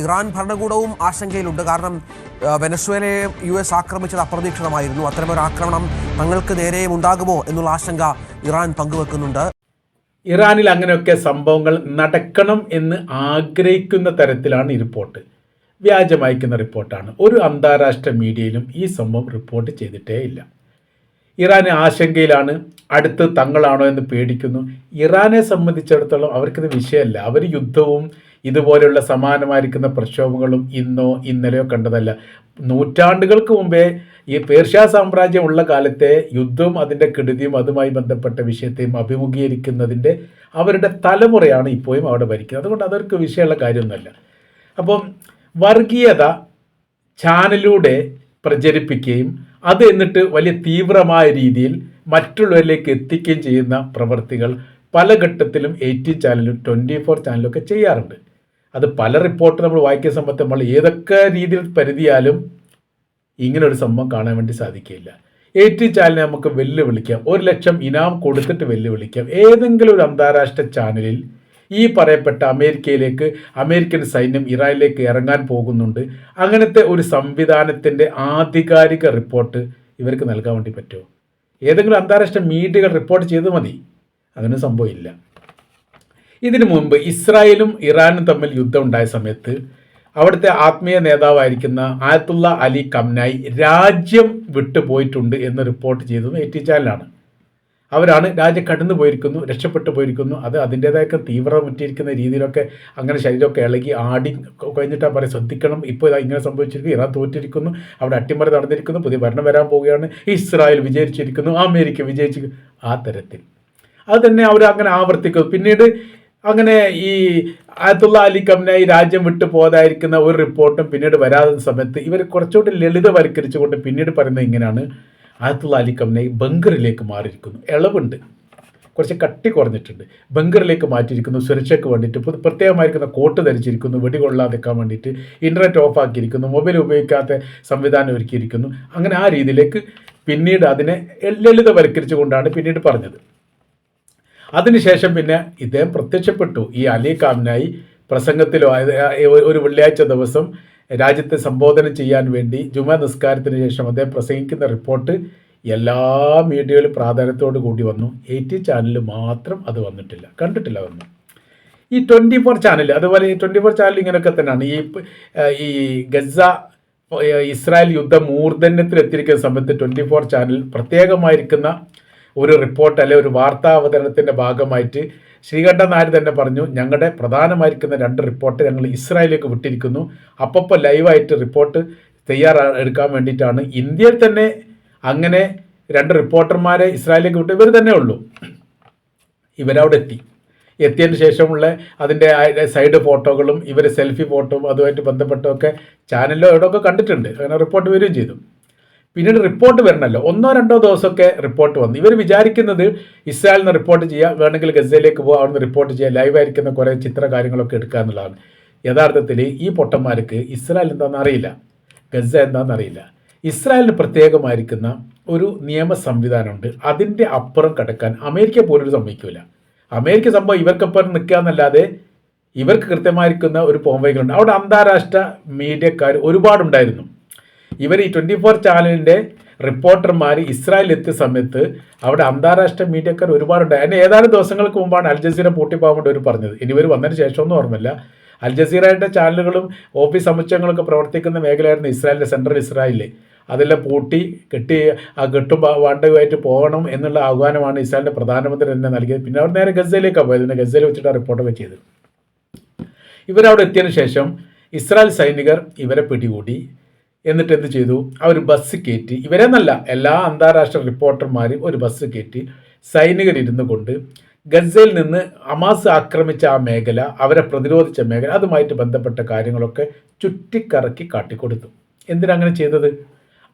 Iran ഭരണകൂടവും ആശങ്കയിലുണ്ട്. കാരണം വെനസ്വേലയെ US ആക്രമിച്ചത് അപ്രതീക്ഷിതമായിരുന്നു. അത്തരമൊരു ആക്രമണം തങ്ങൾക്ക് നേരെയും ഉണ്ടാകുമോ എന്നുള്ള ആശങ്ക ഇറാൻ പങ്കുവെക്കുന്നുണ്ട്. ഇറാനിൽ അങ്ങനെയൊക്കെ സംഭവങ്ങൾ നടക്കണം എന്ന് ആഗ്രഹിക്കുന്ന തരത്തിലാണ് ഈ റിപ്പോർട്ട്. വ്യാജമയക്കുന്ന റിപ്പോർട്ടാണ്. ഒരു അന്താരാഷ്ട്ര മീഡിയയിലും ഈ സംഭവം റിപ്പോർട്ട് ചെയ്തിട്ടേ ഇല്ല. ഇറാൻ ആശങ്കയിലാണ്. അടുത്ത് തങ്ങളാണോ എന്ന് പേടിക്കുന്നു. ഇറാനെ സംബന്ധിച്ചിടത്തോളം അവർക്കിത് വിഷയമല്ല. അവർ യുദ്ധവും ഇതുപോലെയുള്ള സമാനമായിരിക്കുന്ന പ്രക്ഷോഭങ്ങളും ഇന്നോ ഇന്നലെയോ കണ്ടതല്ല. നൂറ്റാണ്ടുകൾക്ക് മുമ്പേ ഈ പേർഷ്യ സാമ്രാജ്യം ഉള്ള കാലത്തെ യുദ്ധവും അതിൻ്റെ കെടുതിയും അതുമായി ബന്ധപ്പെട്ട വിഷയത്തെയും അഭിമുഖീകരിക്കുന്നതിൻ്റെ അവരുടെ തലമുറയാണ് ഇപ്പോഴും അവിടെ ഭരിക്കുന്നത്. അതുകൊണ്ട് അവർക്ക് വിഷയമുള്ള കാര്യമൊന്നുമല്ല. അപ്പം വർഗീയത ചാനലിലൂടെ പ്രചരിപ്പിക്കുകയും അത് എന്നിട്ട് വലിയ തീവ്രമായ രീതിയിൽ മറ്റുള്ളവരിലേക്ക് എത്തിക്കുകയും ചെയ്യുന്ന പ്രവൃത്തികൾ പല ഘട്ടത്തിലും 18 ചാനലും 24 ചാനലും ഒക്കെ ചെയ്യാറുണ്ട്. അത് പല റിപ്പോർട്ട് നമ്മൾ വായിക്കുന്ന സമയത്ത് നമ്മൾ ഏതൊക്കെ രീതിയിൽ പരിധിയാലും ഇങ്ങനൊരു സംഭവം കാണാൻ വേണ്ടി സാധിക്കില്ല. 18 ചാനലിനെ നമുക്ക് വെല്ലുവിളിക്കാം. 1 ലക്ഷം ഇനാം കൊടുത്തിട്ട് വെല്ലുവിളിക്കാം. ഏതെങ്കിലും ഒരു അന്താരാഷ്ട്ര ചാനലിൽ ഈ പറയപ്പെട്ട അമേരിക്കൻ സൈന്യം ഇറാനിലേക്ക് ഇറങ്ങാൻ പോകുന്നുണ്ട്, അങ്ങനത്തെ ഒരു സംവിധാനത്തിൻ്റെ ആധികാരിക റിപ്പോർട്ട് ഇവർക്ക് നൽകാൻ വേണ്ടി പറ്റുമോ? ഏതെങ്കിലും അന്താരാഷ്ട്ര മീഡിയകൾ റിപ്പോർട്ട് ചെയ്ത് മതി. അതിന് സംഭവമില്ല. ഇതിനു മുമ്പ് ഇസ്രായേലും ഇറാനും തമ്മിൽ യുദ്ധം ഉണ്ടായ സമയത്ത് അവിടുത്തെ ആത്മീയ നേതാവായിരിക്കുന്ന ആയത്തുള്ള അലി ഖംനായി രാജ്യം വിട്ടുപോയിട്ടുണ്ട് എന്ന് റിപ്പോർട്ട് ചെയ്തത് 18 ചാനലാണ്. അവരാണ് രാജ്യം കടന്നു പോയിരിക്കുന്നു, രക്ഷപ്പെട്ടു പോയിരിക്കുന്നു. അത് അതിൻ്റേതായ തീവ്രമുറ്റിയിരിക്കുന്ന രീതിയിലൊക്കെ അങ്ങനെ ശരീരമൊക്കെ ഇളകി ആടി കഴിഞ്ഞിട്ടാണ് പറയാം, ശ്രദ്ധിക്കണം, ഇപ്പോൾ ഇങ്ങനെ സംഭവിച്ചിരിക്കുന്നു, ഇറാൻ തോറ്റിരിക്കുന്നു, അവിടെ അട്ടിമറി നടന്നിരിക്കുന്നു, പുതിയ ഭരണം വരാൻ പോവുകയാണ്, ഇസ്രായേൽ വിജയിച്ചിരിക്കുന്നു, അമേരിക്ക വിജയിച്ചിരിക്കുന്നു. ആ തരത്തിൽ അത് തന്നെ അവർ അങ്ങനെ ആവർത്തിക്കും. പിന്നീട് അങ്ങനെ ഈ ആയത്തുള്ള അലി ഖംനായി രാജ്യം വിട്ടു പോകാതിരിക്കുന്ന ഒരു റിപ്പോർട്ടും പിന്നീട് വരാതെ സമയത്ത് ഇവർ കുറച്ചുകൂടി ലളിതവൽക്കരിച്ചുകൊണ്ട് പിന്നീട് പറയുന്നത് ഇങ്ങനെയാണ്: ആയത്തുള്ള അലി ഖംനായി ബങ്കറിലേക്ക് മാറിയിരിക്കുന്നു, ഇളവുണ്ട്, കുറച്ച് കട്ടി കുറഞ്ഞിട്ടുണ്ട്, ബങ്കറിലേക്ക് മാറ്റിയിരിക്കുന്നു, സുരക്ഷയ്ക്ക് വേണ്ടിയിട്ട് പ്രത്യേകമായിരിക്കുന്ന കോട്ട് ധരിച്ചിരിക്കുന്നു, വെടികൊള്ളാതിരിക്കാൻ വേണ്ടിയിട്ട് ഇൻ്റർനെറ്റ് ഓഫാക്കിയിരിക്കുന്നു, മൊബൈൽ ഉപയോഗിക്കാത്ത സംവിധാനം ഒരുക്കിയിരിക്കുന്നു. അങ്ങനെ ആ രീതിയിലേക്ക് പിന്നീട് അതിനെ ലളിതവൽക്കരിച്ചുകൊണ്ടാണ് പിന്നീട് പറഞ്ഞത്. അതിനുശേഷം പിന്നെ ഇദ്ദേഹം പ്രത്യക്ഷപ്പെട്ടു. ഈ അലി ഖംനായി പ്രസംഗത്തിലോ ഒരു വെള്ളിയാഴ്ച ദിവസം രാജ്യത്തെ സംബോധന ചെയ്യാൻ വേണ്ടി ജുമാ നിസ്കാരത്തിന് ശേഷം അദ്ദേഹം പ്രസംഗിക്കുന്ന റിപ്പോർട്ട് എല്ലാ മീഡിയയിലും പ്രാധാന്യത്തോടു കൂടി വന്നു. 18 ചാനലിൽ മാത്രം അത് വന്നിട്ടില്ല, കണ്ടിട്ടില്ല വന്നു. ഈ 24 ചാനൽ, അതുപോലെ ഈ 24 ചാനൽ ഇങ്ങനെയൊക്കെ തന്നെയാണ്. ഈ ഗസ ഇസ്രായേൽ യുദ്ധം മൂർധന്യത്തിലെത്തിയിരിക്കുന്ന സമയത്ത് 24 ചാനൽ പ്രത്യേകമായിരിക്കുന്ന ഒരു റിപ്പോർട്ട് അല്ലെങ്കിൽ ഒരു വാർത്താ അവതരണത്തിൻ്റെ ഭാഗമായിട്ട് ശ്രീകണ്ഠൻ നായർ തന്നെ പറഞ്ഞു, ഞങ്ങളുടെ പ്രധാനമായിരിക്കുന്ന 2 റിപ്പോർട്ട് ഞങ്ങൾ ഇസ്രായേലിലേക്ക് വിട്ടിരിക്കുന്നു. അപ്പോൾ ലൈവായിട്ട് റിപ്പോർട്ട് എടുക്കാൻ വേണ്ടിയിട്ടാണ്. ഇന്ത്യയിൽ തന്നെ അങ്ങനെ 2 റിപ്പോർട്ടർമാരെ ഇസ്രായേലിലേക്ക് വിട്ട് ഇവർ തന്നെ ഉള്ളൂ. ഇവരവിടെ എത്തിയതിന് ശേഷമുള്ള അതിൻ്റെ സൈഡ് ഫോട്ടോകളും ഇവർ സെൽഫി ഫോട്ടോയും അതുമായിട്ട് ബന്ധപ്പെട്ടൊക്കെ ചാനലിലോ എവിടെയൊക്കെ കണ്ടിട്ടുണ്ട്. അങ്ങനെ റിപ്പോർട്ട് വരികയും ചെയ്തു. പിന്നീട് റിപ്പോർട്ട് വരണമല്ലോ, 1-2 ദിവസമൊക്കെ റിപ്പോർട്ട് വന്നു. ഇവർ വിചാരിക്കുന്നത് ഇസ്രായേലിൽ നിന്ന് റിപ്പോർട്ട് ചെയ്യുക, വേണമെങ്കിൽ ഗസയിലേക്ക് പോകുക, അവിടെ നിന്ന് റിപ്പോർട്ട് ചെയ്യുക, ലൈവായിരിക്കുന്ന കുറേ ചിത്ര കാര്യങ്ങളൊക്കെ എടുക്കുക എന്നുള്ളതാണ്. യഥാർത്ഥത്തിൽ ഈ പൊട്ടന്മാർക്ക് ഇസ്രായേൽ എന്താണെന്ന് അറിയില്ല, ഗസ എന്താണെന്ന് അറിയില്ല. ഇസ്രായേലിന് പ്രത്യേകമായിരിക്കുന്ന ഒരു നിയമ സംവിധാനമുണ്ട്. അതിൻ്റെ അപ്പുറം കടക്കാൻ അമേരിക്ക പോലും സമ്മതിക്കില്ല. അമേരിക്ക സംഭവം ഇവർക്കപ്പുറം നിൽക്കുക എന്നല്ലാതെ ഇവർക്ക് കൃത്യമായിരിക്കുന്ന ഒരു പോംവൈകളുണ്ട്. അവിടെ അന്താരാഷ്ട്ര മീഡിയക്കാർ ഒരുപാടുണ്ടായിരുന്നു. ഇവർ ഈ 24 ചാനലിൻ്റെ റിപ്പോർട്ടർമാർ ഇസ്രായേലിൽ എത്തിയ സമയത്ത് അവിടെ അന്താരാഷ്ട്ര മീഡിയക്കാർ ഒരുപാടുണ്ടായി. അതിന് ഏതാനും ദിവസങ്ങൾക്ക് മുമ്പാണ് അൽ ജസീറ പൂട്ടിപ്പോകാൻ വേണ്ടി അവർ പറഞ്ഞത്. ഇനി ഇവർ വന്നതിന് ശേഷമൊന്നും ഓർമ്മയില്ല. അൽ ജസീറയുടെ ചാനലുകളും ഓഫീസ് സമുച്ചയങ്ങളൊക്കെ പ്രവർത്തിക്കുന്ന മേഖലയായിരുന്നു ഇസ്രായേലിൻ്റെ സെൻട്രൽ ഇസ്രായേലിൽ. അതെല്ലാം കെട്ടി ആ കെട്ടും വാണ്ടയുമായിട്ട് പോകണം എന്നുള്ള ആഹ്വാനമാണ് ഇസ്രായേലിൻ്റെ പ്രധാനമന്ത്രി തന്നെ നൽകിയത്. പിന്നെ അവർ നേരെ ഗസയിലേക്കാണ് പോയത്. പിന്നെ ഗസയിൽ വെച്ചിട്ട് ആ റിപ്പോർട്ടൊക്കെ ചെയ്തത്. ഇവരവിടെ എത്തിയതിന് ശേഷം ഇസ്രായേൽ സൈനികർ ഇവരെ പിടികൂടി. എന്നിട്ട് എന്ത് ചെയ്തു? അവർ ബസ് കയറ്റി, ഇവരെന്നല്ല എല്ലാ അന്താരാഷ്ട്ര റിപ്പോർട്ടർമാരും ഒരു ബസ് കയറ്റി സൈനികരിരുന്നു കൊണ്ട് ഗസയിൽ നിന്ന് ഹമാസ് ആക്രമിച്ച ആ മേഖല, അവരെ പ്രതിരോധിച്ച മേഖല, അതുമായിട്ട് ബന്ധപ്പെട്ട കാര്യങ്ങളൊക്കെ ചുറ്റിക്കറക്കി കാട്ടിക്കൊടുത്തു. എന്തിനങ്ങനെ ചെയ്തത്?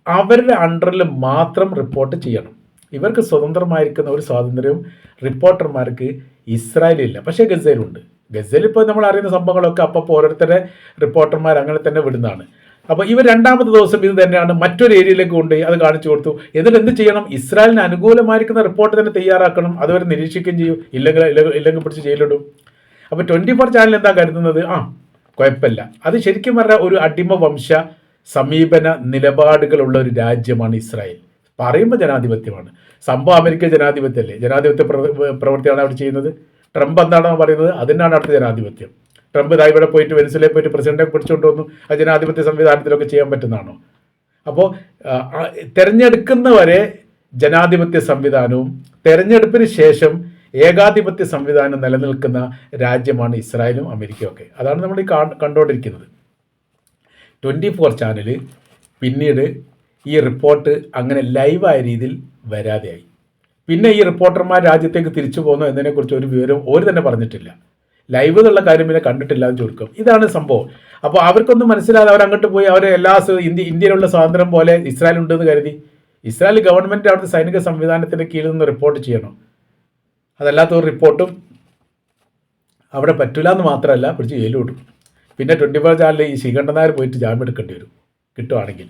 അവരുടെ അണ്ടറിൽ മാത്രം റിപ്പോർട്ട് ചെയ്യണം. ഇവർക്ക് സ്വതന്ത്രമായിരിക്കുന്ന ഒരു സ്വാതന്ത്ര്യവും റിപ്പോർട്ടർമാർക്ക് ഇസ്രായേലില്ല, പക്ഷേ ഗസയിലുണ്ട്. ഗസയിൽ ഇപ്പോൾ നമ്മൾ അറിയുന്ന സംഭവങ്ങളൊക്കെ അപ്പോൾ ഓരോരുത്തരെ റിപ്പോർട്ടർമാർ അങ്ങനെ തന്നെ വിടുന്നതാണ്. അപ്പോൾ ഇവർ 2ാമത്തെ ദിവസം ഇത് തന്നെയാണ് മറ്റൊരു ഏരിയയിലേക്ക് കൊണ്ടുപോയി അത് കാണിച്ചു കൊടുത്തു. എന്നിട്ട് എന്ത് ചെയ്യണം? ഇസ്രായേലിന് അനുകൂലമായിരിക്കുന്ന റിപ്പോർട്ട് തന്നെ തയ്യാറാക്കണം. അതുവരെ നിരീക്ഷിക്കുകയും ചെയ്യും. ഇല്ലെങ്കിൽ പിടിച്ച് ജയിലിടും. അപ്പോൾ 24 ചാനൽ എന്താ കരുതുന്നത്? കുഴപ്പമില്ല. അത് ശരിക്കും പറഞ്ഞാൽ ഒരു അടിമ വംശ സമീപന നിലപാടുകളുള്ള ഒരു രാജ്യമാണ് ഇസ്രായേൽ. പറയുമ്പോൾ ജനാധിപത്യമാണ്, സംഭവം അമേരിക്ക ജനാധിപത്യമല്ലേ, ജനാധിപത്യ പ്രവൃത്തിയാണ് അവർ ചെയ്യുന്നത്. ട്രംപ് എന്താണോ പറയുന്നത് അതിനാണ് അടുത്ത ജനാധിപത്യം. ട്രംപ് ഇവിടെ പോയിട്ട് വെനിസ്വേലയിൽ പോയിട്ട് പ്രസിഡന്റെ പിടിച്ചുകൊണ്ട് വന്നു. ആ ജനാധിപത്യ സംവിധാനത്തിലൊക്കെ ചെയ്യാൻ പറ്റുന്നതാണോ? അപ്പോൾ തെരഞ്ഞെടുക്കുന്നവരെ ജനാധിപത്യ സംവിധാനവും തെരഞ്ഞെടുപ്പിന് ശേഷം ഏകാധിപത്യ സംവിധാനം നിലനിൽക്കുന്ന രാജ്യമാണ് ഇസ്രായേലും അമേരിക്കയും ഒക്കെ. അതാണ് നമ്മൾ ഈ കണ്ടുകൊണ്ടിരിക്കുന്നത്. 24 ചാനൽ പിന്നീട് ഈ റിപ്പോർട്ട് അങ്ങനെ ലൈവായ രീതിയിൽ വരാതെയായി. പിന്നെ ഈ റിപ്പോർട്ടർമാർ രാജ്യത്തേക്ക് തിരിച്ചു പോകുന്നു എന്നതിനെക്കുറിച്ച് ഒരു വിവരം ഒരു തന്നെ പറഞ്ഞിട്ടില്ല. ലൈവ് എന്നുള്ള കാര്യം പിന്നെ കണ്ടിട്ടില്ല എന്ന് ചുരുക്കം. ഇതാണ് സംഭവം. അപ്പോൾ അവർക്കൊന്നും മനസ്സിലാതെ അവരങ്ങോട്ട് പോയി അവർ എല്ലാ ഇന്ത്യയിലുള്ള സ്വാതന്ത്ര്യം പോലെ ഇസ്രായേൽ ഉണ്ടെന്ന് കരുതി ഇസ്രായേൽ ഗവൺമെൻറ് അവിടുത്തെ സൈനിക സംവിധാനത്തിൻ്റെ കീഴിൽ നിന്ന് റിപ്പോർട്ട് ചെയ്യണം. അതല്ലാത്ത ഒരു റിപ്പോർട്ടും അവിടെ പറ്റില്ല എന്ന് മാത്രമല്ല പിടിച്ച് ജയിലും ഇടും. പിന്നെ 24 ചാനലിൽ ഈ ശ്രീകണ്ഠൻ നായർ പോയിട്ട് ജാമ്യം എടുക്കേണ്ടി വരും കിട്ടുവാണെങ്കിൽ.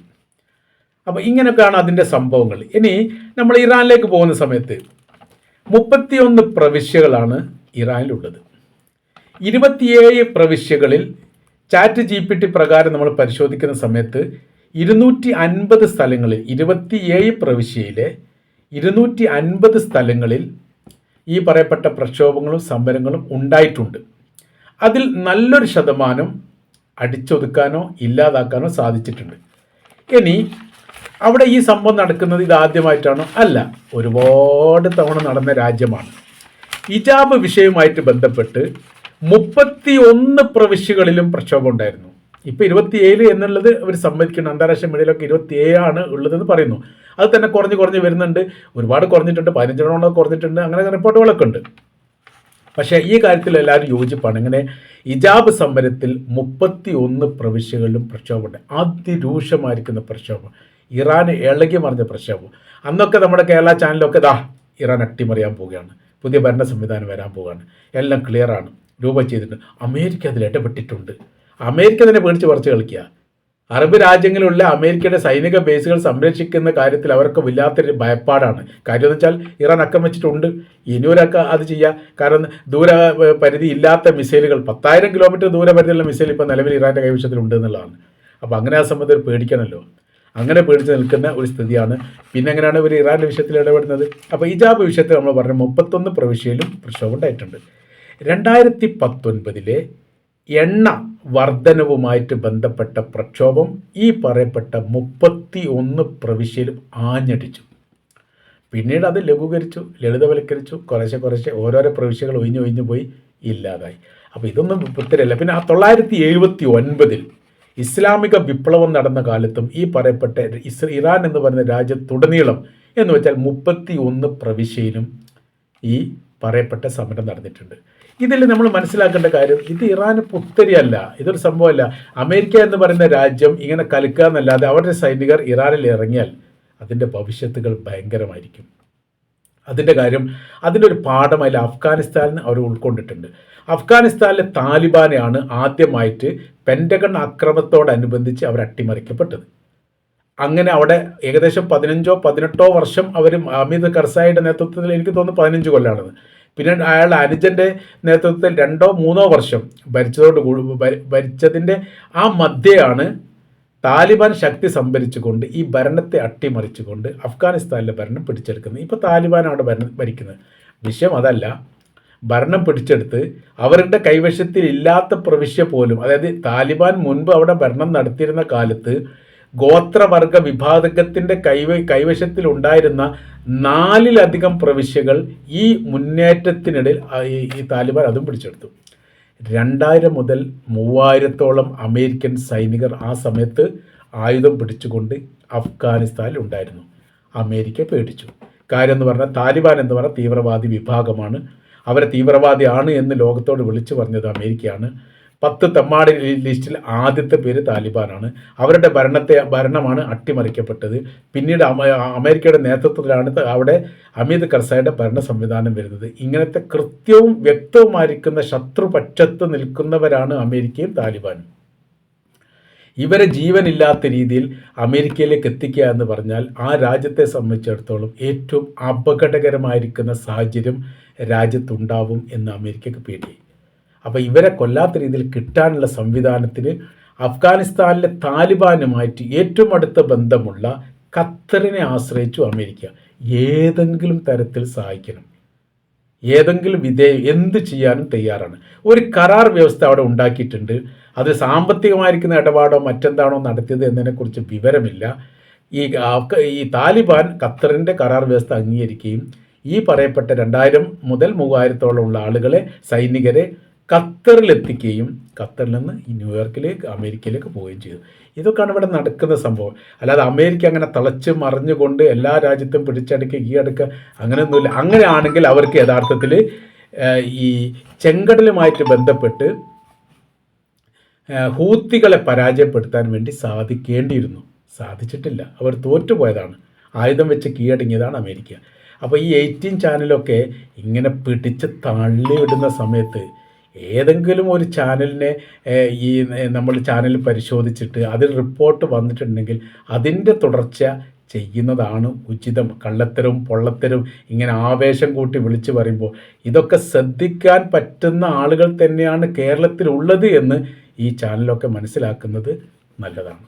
അപ്പോൾ ഇങ്ങനെയൊക്കെയാണ് അതിൻ്റെ സംഭവങ്ങൾ. ഇനി നമ്മൾ ഇറാനിലേക്ക് പോകുന്ന സമയത്ത് 31 പ്രവിശ്യകളാണ് ഇറാനിലുള്ളത്. 27 പ്രവിശ്യകളിൽ ചാറ്റ് GPT പ്രകാരം നമ്മൾ പരിശോധിക്കുന്ന സമയത്ത് 250 സ്ഥലങ്ങളിൽ 27 പ്രവിശ്യയിലെ 250 സ്ഥലങ്ങളിൽ ഈ പറയപ്പെട്ട പ്രക്ഷോഭങ്ങളും സമരങ്ങളും ഉണ്ടായിട്ടുണ്ട്. അതിൽ നല്ലൊരു ശതമാനം അടിച്ചൊതുക്കാനോ ഇല്ലാതാക്കാനോ സാധിച്ചിട്ടുണ്ട്. ഇനി അവിടെ ഈ സംഭവം നടക്കുന്നത് ഇതാദ്യമായിട്ടാണോ? അല്ല, ഒരുപാട് തവണ നടന്ന രാജ്യമാണ്. ഹിജാബ് വിഷയവുമായിട്ട് ബന്ധപ്പെട്ട് 31 പ്രവിശ്യകളിലും പ്രക്ഷോഭം ഉണ്ടായിരുന്നു. ഇപ്പോൾ 27 എന്നുള്ളത് അവർ സമ്മതിക്കണം. അന്താരാഷ്ട്ര മീഡിയയിലൊക്കെ 27 ഉള്ളതെന്ന് പറയുന്നു. അത് തന്നെ കുറഞ്ഞ് വരുന്നുണ്ട്. ഒരുപാട് കുറഞ്ഞിട്ടുണ്ട്, 15 കുറഞ്ഞിട്ടുണ്ട്, അങ്ങനെ റിപ്പോർട്ടുകളൊക്കെ ഉണ്ട്. പക്ഷേ ഈ കാര്യത്തിൽ എല്ലാവരും യോജിപ്പാണ്. ഇങ്ങനെ ഹിജാബ് സമരത്തിൽ 31 പ്രവിശ്യകളിലും പ്രക്ഷോഭമുണ്ട്. അതിരൂക്ഷമായിരിക്കുന്ന പ്രക്ഷോഭം, ഇറാന് ഇളകി മറിഞ്ഞ പ്രക്ഷോഭം. അന്നൊക്കെ നമ്മുടെ കേരള ചാനലൊക്കെ ഇറാൻ അട്ടിമറിയാൻ പോവുകയാണ്, പുതിയ ഭരണ സംവിധാനം വരാൻ പോവുകയാണ്, എല്ലാം ക്ലിയറാണ്, രൂപം ചെയ്തിട്ടുണ്ട്. അമേരിക്ക അതിൽ ഇടപെട്ടിട്ടുണ്ട്. അമേരിക്ക തന്നെ പേടിച്ച് പറിച്ച് കളിക്കുക. അറബ് രാജ്യങ്ങളിലുള്ള അമേരിക്കയുടെ സൈനിക ബേസുകൾ സംരക്ഷിക്കുന്ന കാര്യത്തിൽ അവർക്ക് വല്ലാത്തൊരു ഭയപ്പാടാണ്. കാര്യം എന്ന് വെച്ചാൽ ഇറാൻ ആക്രമിച്ചിട്ടുണ്ട്, ഇനിയൊരൊക്കെ അത് ചെയ്യുക. കാരണം ദൂര പരിധി ഇല്ലാത്ത മിസൈലുകൾ 10,000 കിലോമീറ്റർ ദൂരപരിധിയുള്ള മിസൈൽ ഇപ്പോൾ നിലവിൽ ഇറാൻ്റെ കൈവശത്തിലുണ്ട് എന്നുള്ളതാണ്. അപ്പോൾ അങ്ങനെ ആ സംബന്ധത്തിൽ പേടിക്കണമല്ലോ. അങ്ങനെ പേടിച്ച് നിൽക്കുന്ന ഒരു സ്ഥിതിയാണ്. പിന്നെ എങ്ങനെയാണ് ഇവർ ഇറാൻ്റെ വിഷയത്തിൽ ഇടപെടുന്നത്? അപ്പോൾ ഹിജാബ് വിഷയത്തിൽ നമ്മൾ പറഞ്ഞ 31 പ്രവിശ്യയിലും പ്രക്ഷോഭം ഉണ്ടായിട്ടുണ്ട്. 2019 എണ്ണ വർധനവുമായിട്ട് ബന്ധപ്പെട്ട പ്രക്ഷോഭം ഈ പറയപ്പെട്ട 31 പ്രവിശ്യയിലും ആഞ്ഞടിച്ചു. പിന്നീട് അത് ലഘൂകരിച്ചു, ലളിതവൽക്കരിച്ചു, കുറേശ്ശെ ഓരോരോ പ്രവിശ്യകൾ ഒഴിഞ്ഞു പോയി ഇല്ലാതായി. അപ്പോൾ ഇതൊന്നും പുത്തരല്ല. പിന്നെ 979 ഇസ്ലാമിക വിപ്ലവം നടന്ന കാലത്തും ഈ പറയപ്പെട്ട ഇറാൻ എന്ന് പറയുന്ന രാജ്യത്തുടനീളം എന്ന് വെച്ചാൽ 31 പ്രവിശ്യയിലും ഈ പറയപ്പെട്ട സമരം നടന്നിട്ടുണ്ട്. ഇതിൽ നമ്മൾ മനസ്സിലാക്കേണ്ട കാര്യം, ഇത് ഇറാന് പുത്തരിയല്ല, ഇതൊരു സംഭവമല്ല. അമേരിക്ക എന്ന് പറയുന്ന രാജ്യം ഇങ്ങനെ കലക്കുക എന്നല്ലാതെ അവരുടെ സൈനികർ ഇറാനിൽ ഇറങ്ങിയാൽ അതിൻ്റെ ഭവിഷ്യത്തുകൾ ഭയങ്കരമായിരിക്കും. അതിൻ്റെ കാര്യം, അതിൻ്റെ ഒരു പാഠമായി അഫ്ഗാനിസ്ഥാനിൽ അവർ ഉൾക്കൊണ്ടിട്ടുണ്ട്. അഫ്ഗാനിസ്ഥാനിലെ താലിബാനെയാണ് ആദ്യമായിട്ട് പെൻറ്റഗൺ ആക്രമണത്തോടനുബന്ധിച്ച് അവർ അട്ടിമറിക്കപ്പെട്ടത്. അങ്ങനെ അവിടെ ഏകദേശം 15-18 വർഷം അവർ ഹമീദ് കർസായിയുടെ നേതൃത്വത്തിൽ, എനിക്ക് തോന്നുന്നു 15 കൊല്ലാണെന്ന്. പിന്നെ അയാളുടെ അനുജൻ്റെ നേതൃത്വത്തിൽ 2-3 വർഷം ഭരിച്ചതിൻ്റെ ആ മധ്യയാണ് താലിബാൻ ശക്തി സംഭരിച്ചുകൊണ്ട് ഈ ഭരണത്തെ അട്ടിമറിച്ചുകൊണ്ട് അഫ്ഗാനിസ്ഥാനിലെ ഭരണം പിടിച്ചെടുക്കുന്നത്. ഇപ്പോൾ താലിബാൻ അവിടെ ഭരിക്കുന്നത്. വിഷയം അതല്ല, ഭരണം പിടിച്ചെടുത്ത് അവരുടെ കൈവശത്തിൽ ഇല്ലാത്ത പ്രവിശ്യ പോലും, അതായത് താലിബാൻ മുൻപ് അവിടെ ഭരണം നടത്തിയിരുന്ന കാലത്ത് ഗോത്രവർഗ വിഭാഗത്തിൻ്റെ കൈവശത്തിൽ ഉണ്ടായിരുന്ന 4-ലധികം പ്രവിശ്യകൾ ഈ മുന്നേറ്റത്തിനിടയിൽ ഈ താലിബാൻ അതും പിടിച്ചെടുത്തു. 2000 മുതൽ 3000-ഓളം അമേരിക്കൻ സൈനികർ ആ സമയത്ത് ആയുധം പിടിച്ചുകൊണ്ട് അഫ്ഗാനിസ്ഥാനിൽ ഉണ്ടായിരുന്നു. അമേരിക്ക പേടിച്ചു. കാര്യം എന്ന് പറഞ്ഞാൽ താലിബാൻ എന്ന് പറഞ്ഞാൽ തീവ്രവാദി വിഭാഗമാണ്. അവരെ തീവ്രവാദിയാണ് എന്ന് ലോകത്തോട് വിളിച്ചു പറഞ്ഞത് അമേരിക്കയാണ്. 10 തെമ്മാടി ലിസ്റ്റിൽ ആദ്യത്തെ പേര് താലിബാനാണ്. അവരുടെ ഭരണമാണ് അട്ടിമറിക്കപ്പെട്ടത്. പിന്നീട് അമേരിക്കയുടെ നേതൃത്വത്തിലാണ് അവിടെ ഹമീദ് കർസായിയുടെ ഭരണ സംവിധാനം വരുന്നത്. ഇങ്ങനത്തെ കൃത്യവും വ്യക്തവുമായിരിക്കുന്ന ശത്രുപക്ഷത്ത് നിൽക്കുന്നവരാണ് അമേരിക്കയും താലിബാനും. ഇവരെ ജീവനില്ലാത്ത രീതിയിൽ അമേരിക്കയിലേക്ക് എത്തിക്കുക എന്ന് പറഞ്ഞാൽ ആ രാജ്യത്തെ സംബന്ധിച്ചിടത്തോളം ഏറ്റവും അപകടകരമായിരിക്കുന്ന സാഹചര്യം രാജ്യത്തുണ്ടാവും എന്ന് അമേരിക്കക്ക് പേടി. അപ്പോൾ ഇവരെ കൊല്ലാത്ത രീതിയിൽ കിട്ടാനുള്ള സംവിധാനത്തിന് അഫ്ഗാനിസ്ഥാനിലെ താലിബാനുമായിട്ട് ഏറ്റവും അടുത്ത ബന്ധമുള്ള ഖത്തറിനെ ആശ്രയിച്ചു അമേരിക്ക. ഏതെങ്കിലും തരത്തിൽ സഹായിക്കണം, ഏതെങ്കിലും എന്ത് ചെയ്യാനും തയ്യാറാണ്. ഒരു കരാർ വ്യവസ്ഥ അവിടെ ഉണ്ടാക്കിയിട്ടുണ്ട്. അത് സാമ്പത്തികമായിരിക്കുന്ന ഇടപാടോ മറ്റെന്താണോ നടത്തിയത് എന്നതിനെക്കുറിച്ച് വിവരമില്ല. ഈ താലിബാൻ ഖത്തറിൻ്റെ കരാർ വ്യവസ്ഥ അംഗീകരിക്കുകയും ഈ പറയപ്പെട്ട 2000 മുതൽ 3000 ഉള്ള ആളുകളെ, സൈനികരെ ഖത്തറിലെത്തിക്കുകയും ഖത്തറിൽ നിന്ന് ഈ ന്യൂയോർക്കിലേക്ക്, അമേരിക്കയിലേക്ക് പോവുകയും ചെയ്തു. ഇതൊക്കെയാണ് ഇവിടെ നടക്കുന്ന സംഭവം. അല്ലാതെ അമേരിക്ക അങ്ങനെ തിളച്ച് മറിഞ്ഞുകൊണ്ട് എല്ലാ രാജ്യത്തും പിടിച്ചടക്കുക, കീഴടക്കുക അങ്ങനെയൊന്നുമില്ല. അങ്ങനെയാണെങ്കിൽ അവർക്ക് യഥാർത്ഥത്തിൽ ഈ ചെങ്കടലുമായിട്ട് ബന്ധപ്പെട്ട് ഹൂത്തികളെ പരാജയപ്പെടുത്താൻ വേണ്ടി സാധിക്കേണ്ടിയിരുന്നു. സാധിച്ചിട്ടില്ല, അവർ തോറ്റുപോയതാണ്. ആയുധം വെച്ച് കീഴടങ്ങിയതാണ് അമേരിക്ക. അപ്പോൾ ഈ 18 ചാനലൊക്കെ ഇങ്ങനെ പിടിച്ച് തള്ളിവിടുന്ന സമയത്ത് ഏതെങ്കിലും ഒരു ചാനലിനെ നമ്മൾ ചാനൽ പരിശോധിച്ചിട്ട് അതിൽ റിപ്പോർട്ട് വന്നിട്ടുണ്ടെങ്കിൽ അതിൻ്റെ തുടർച്ച ചെയ്യുന്നതാണ് ഉചിതം. കള്ളത്തരവും പൊള്ളത്തരവും ഇങ്ങനെ ആവേശം കൂട്ടി വിളിച്ചു പറയുമ്പോൾ ഇതൊക്കെ ശ്രദ്ധിക്കാൻ പറ്റുന്ന ആളുകൾ തന്നെയാണ് കേരളത്തിലുള്ളത് എന്ന് ഈ ചാനലൊക്കെ മനസ്സിലാക്കുന്നത് നല്ലതാണ്.